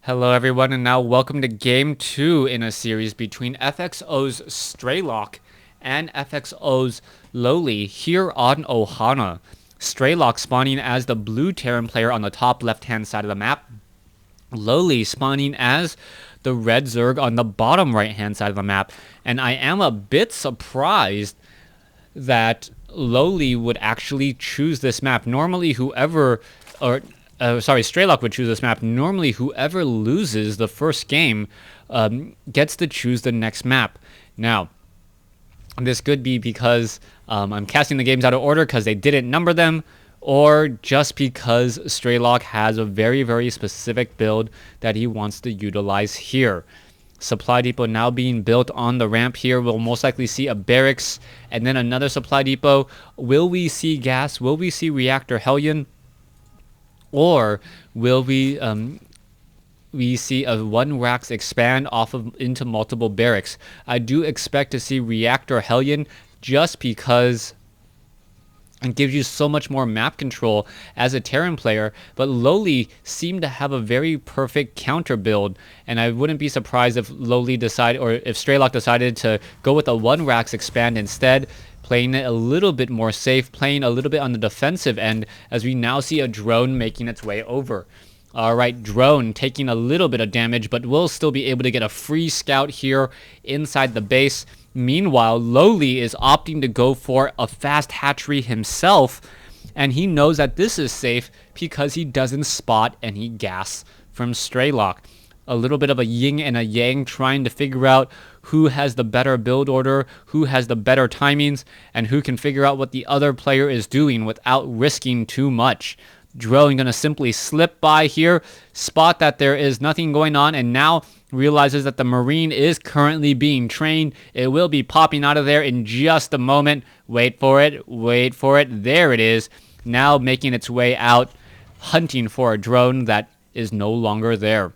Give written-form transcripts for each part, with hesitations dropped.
Hello everyone, and now welcome to Game 2 in a series between FXO's Strelok and FXO's Lowly here on Ohana. Strelok spawning as the blue Terran player on the top left-hand side of the map. Lowly spawning as the red Zerg on the bottom right-hand side of the map. And I am a bit surprised that Lowly would actually choose this map. Normally Strelok would choose this map. Normally, whoever loses the first game gets to choose the next map. Now, this could be because I'm casting the games out of order because they didn't number them, or just because Strelok has a very, very specific build that he wants to utilize here. Supply depot now being built on the ramp here. We'll most likely see a barracks and then another supply depot. Will we see gas? Will we see reactor Hellion? Or will we see a one racks expand into multiple barracks? I do expect to see reactor Hellion just because it gives you so much more map control as a Terran player, but Lowly seemed to have a very perfect counter build, and I wouldn't be surprised if Strelok decided to go with a one racks expand instead, playing it a little bit more safe, playing a little bit on the defensive end, as we now see a drone making its way over. Alright, drone taking a little bit of damage, but will still be able to get a free scout here inside the base. Meanwhile, Lowly is opting to go for a fast hatchery himself, and he knows that this is safe because he doesn't spot any gas from Strelok. A little bit of a yin and a yang, trying to figure out who has the better build order, who has the better timings, and who can figure out what the other player is doing without risking too much. Drone gonna simply slip by here, spot that there is nothing going on, and now realizes that the Marine is currently being trained. It will be popping out of there in just a moment. Wait for it, wait for it. There it is. Now making its way out, hunting for a drone that is no longer there.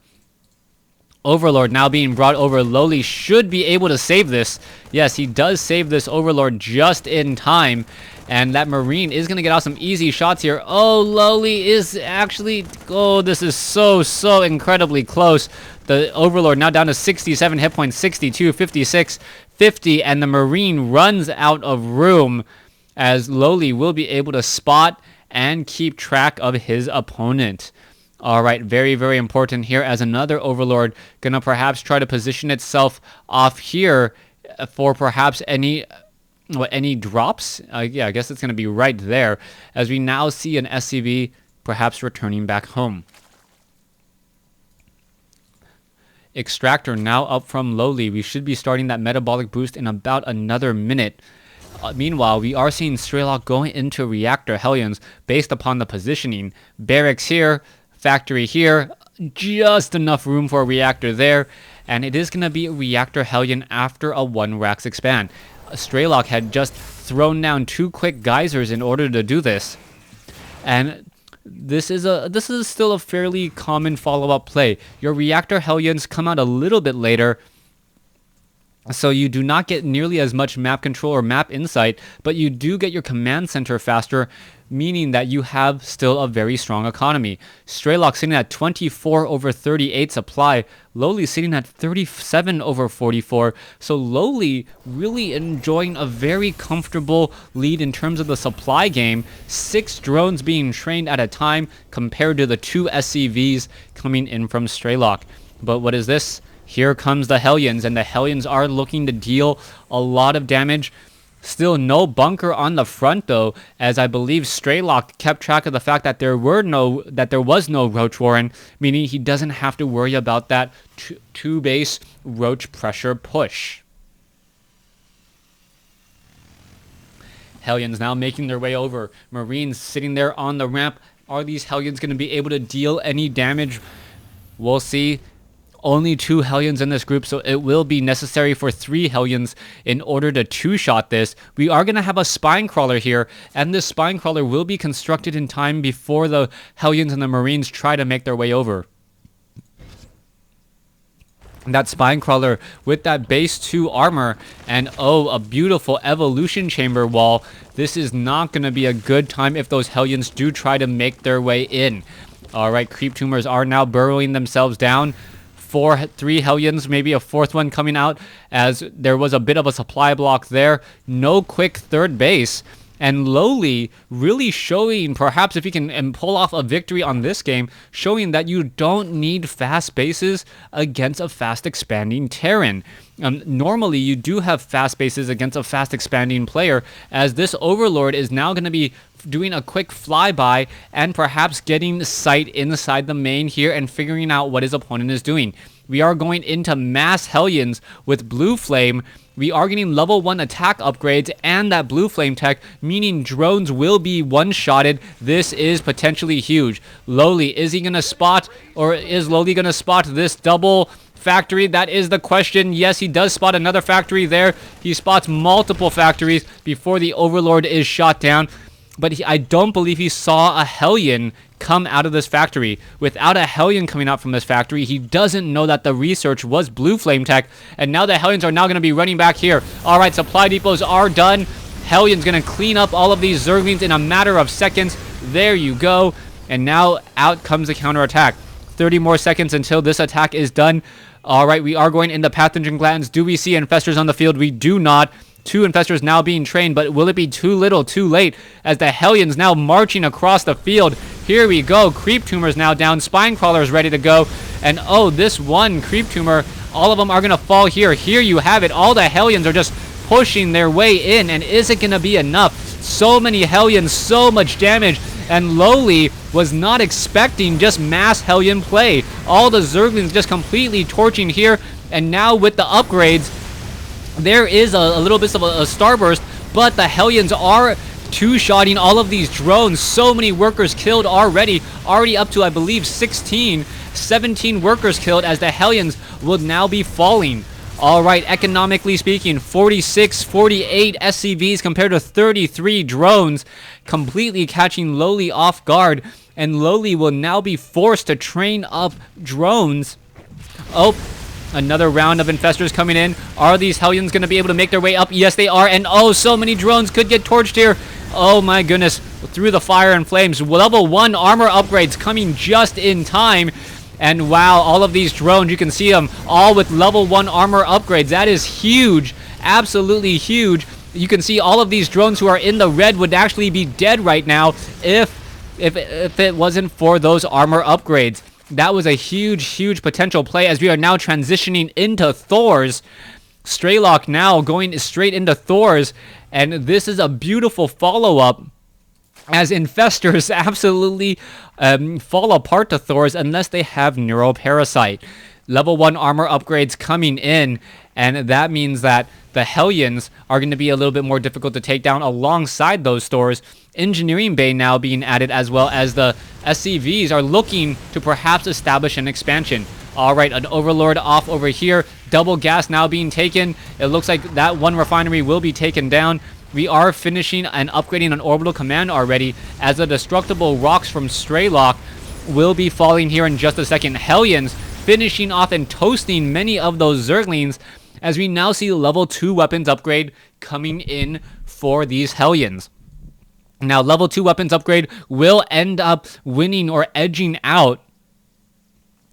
Overlord now being brought over. Lowly should be able to save this. Yes, he does save this Overlord just in time. And that Marine is going to get out some easy shots here. Oh, Lowly is actually... Oh, this is so incredibly close. The Overlord now down to 67 hit points, 62, 56, 50. And the Marine runs out of room, as Lowly will be able to spot and keep track of his opponent. Alright, very, very important here, as another Overlord gonna perhaps try to position itself off here for perhaps any drops? Yeah, I guess it's gonna be right there, as we now see an SCV perhaps returning back home. Extractor now up from Lowly. We should be starting that metabolic boost in about another minute. Meanwhile, we are seeing Strelok going into reactor Hellions based upon the positioning. Barracks here, factory here, just enough room for a reactor there, and it is going to be a reactor Hellion after a one racks expand. Strelok had just thrown down 2 quick geysers in order to do this, and this is still a fairly common follow-up play. Your reactor Hellions come out a little bit later, so you do not get nearly as much map control or map insight, but you do get your command center faster, meaning that you have still a very strong economy. Strelok sitting at 24 over 38 supply. Lowly sitting at 37 over 44. So Lowly really enjoying a very comfortable lead in terms of the supply game. 6 drones being trained at a time compared to the 2 SCVs coming in from Strelok. But what is this? Here comes the Hellions, and the Hellions are looking to deal a lot of damage. Still no bunker on the front though, as I believe Strelok kept track of the fact that there was no Roach Warren, meaning he doesn't have to worry about that two base Roach pressure push. Hellions now making their way over. Marines sitting there on the ramp. Are these Hellions going to be able to deal any damage? We'll see. Only 2 Hellions in this group, so it will be necessary for 3 Hellions in order to 2-shot this. We are going to have a spine crawler here, and this spine crawler will be constructed in time before the Hellions and the Marines try to make their way over. That spine crawler with that base 2 armor, and oh, a beautiful evolution chamber wall. This is not going to be a good time if those Hellions do try to make their way in. All right, creep tumors are now burrowing themselves down. Three Hellions, maybe a fourth one coming out, as there was a bit of a supply block there. No quick third base. And lowely really showing, perhaps if he can pull off a victory on this game, showing that you don't need fast bases against a fast expanding Terran. Normally, you do have fast bases against a fast expanding player, as this Overlord is now going to be doing a quick flyby and perhaps getting sight inside the main here and figuring out what his opponent is doing. We are going into mass Hellions with Blue Flame. We are getting level 1 attack upgrades and that Blue Flame tech, meaning drones will be one-shotted. This is potentially huge. Lowly, is he going to spot, or is Lowly going to spot this double factory? That is the question. Yes, he does spot another factory there. He spots multiple factories before the Overlord is shot down. But I don't believe he saw a Hellion come out of this factory. Without a Hellion coming out from this factory, he doesn't know that the research was Blue Flame tech. And now the Hellions are now going to be running back here. All right, supply depots are done. Hellion's going to clean up all of these Zerglings in a matter of seconds. There you go. And now out comes the counterattack. 30 more seconds until this attack is done. All right, we are going into Pathogen Glands. Do we see Infestors on the field? We do not. 2 Infestors now being trained, but will it be too little, too late, as the Hellions now marching across the field? Here we go. Creep Tumors now down. Spine Crawlers ready to go. And oh, this one Creep Tumor, all of them are going to fall here. Here you have it. All the Hellions are just pushing their way in, and is it going to be enough? So many Hellions, so much damage, and Lowly was not expecting just mass Hellion play. All the Zerglings just completely torching here, and now with the upgrades, there is a little bit of a starburst, but the Hellions are two-shotting all of these drones. So many workers killed already up to, I believe, 17 workers killed, as the Hellions will now be falling. All right, economically speaking, 46, 48 SCVs compared to 33 drones, completely catching Lowly off guard, and Lowly will now be forced to train up drones. Oh, another round of Infestors coming in. Are these Hellions going to be able to make their way up? Yes, they are. And oh, so many drones could get torched here. Oh my goodness. Through the fire and flames. Level 1 armor upgrades coming just in time. And wow, all of these drones, you can see them all with level 1 armor upgrades. That is huge. Absolutely huge. You can see all of these drones who are in the red would actually be dead right now if it wasn't for those armor upgrades. That was a huge potential play, as we are now transitioning into Thors. Strelok now going straight into Thors, and this is a beautiful follow-up, as Infestors absolutely fall apart to Thors unless they have Neuroparasite. Level 1 armor upgrades coming in, and that means that the Hellions are going to be a little bit more difficult to take down alongside those Thors. Engineering Bay now being added, as well as the SCVs are looking to perhaps establish an expansion. All right, an Overlord off over here. Double gas now being taken. It looks like that one refinery will be taken down. We are finishing and upgrading an orbital command already, as the destructible rocks from Strelok will be falling here in just a second. Hellions finishing off and toasting many of those Zerglings, as we now see level 2 weapons upgrade coming in for these Hellions. Now, level 2 weapons upgrade will end up winning or edging out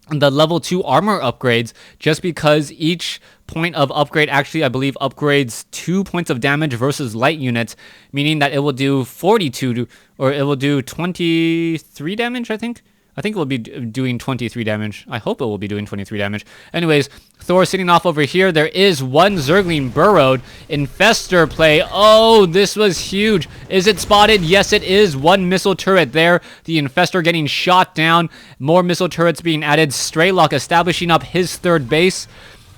the level 2 armor upgrades, just because each point of upgrade actually, I believe, upgrades 2 points of damage versus light units, meaning that it will do 42, or it will do 23 damage, I think it will be doing 23 damage. I hope it will be doing 23 damage. Anyways, Thor sitting off over here. There is one Zergling burrowed. Infestor play. Oh, this was huge. Is it spotted? Yes, it is. One missile turret there. The Infestor getting shot down. More missile turrets being added. Strelok establishing up his third base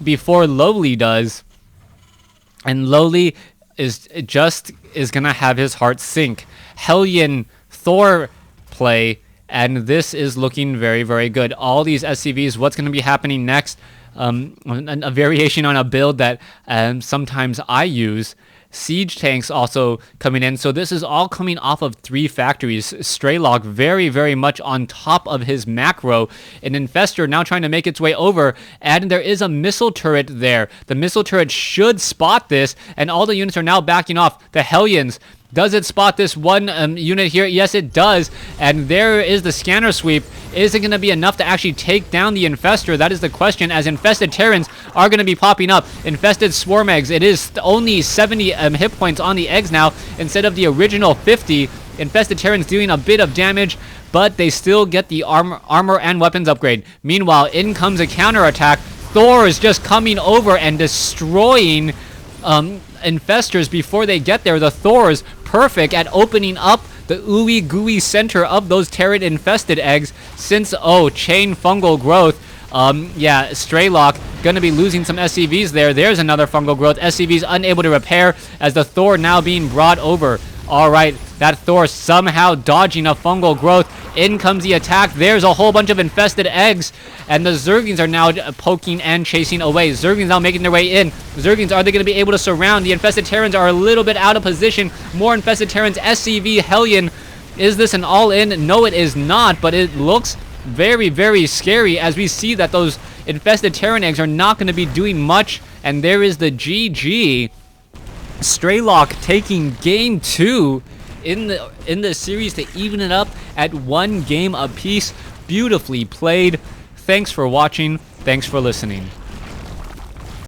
before Lowly does. And Lowly is going to have his heart sink. Hellion Thor play. And this is looking very good. All these SCVs, what's going to be happening next? A variation on a build that sometimes I use. Siege tanks also coming in. So this is all coming off of 3 factories. Strelok very much on top of his macro. An Infestor now trying to make its way over. And there is a missile turret there. The missile turret should spot this. And all the units are now backing off. The Hellions Does it spot this one unit here? Yes, it does. And there is the scanner sweep. Is it going to be enough to actually take down the Infestor? That is the question, as infested Terrans are going to be popping up. Infested Swarm Eggs. It is only 70 hit points on the eggs now instead of the original 50. Infested Terrans doing a bit of damage, but they still get the armor and weapons upgrade. Meanwhile, in comes a counterattack. Thor is just coming over and destroying infestors before they get there. The Thors perfect at opening up the ooey gooey center of those Terran infested eggs, since chain fungal growth. Yeah, Strelok gonna be losing some SCVs there. There's another fungal growth. SCVs unable to repair as the Thor now being brought over. Alright, that Thor somehow dodging a fungal growth. In comes the attack. There's a whole bunch of infested eggs, and the Zerglings are now poking and chasing away. Zerglings now making their way in. Zerglings, are they going to be able to surround? The infested Terrans are a little bit out of position. More infested Terrans. SCV Hellion. Is this an all-in? No, it is not, but it looks very, very scary as we see that those infested Terran eggs are not going to be doing much. And there is the GG. Strelok taking game 2 in the series to even it up at 1 game apiece. Beautifully played. Thanks for watching. Thanks for listening.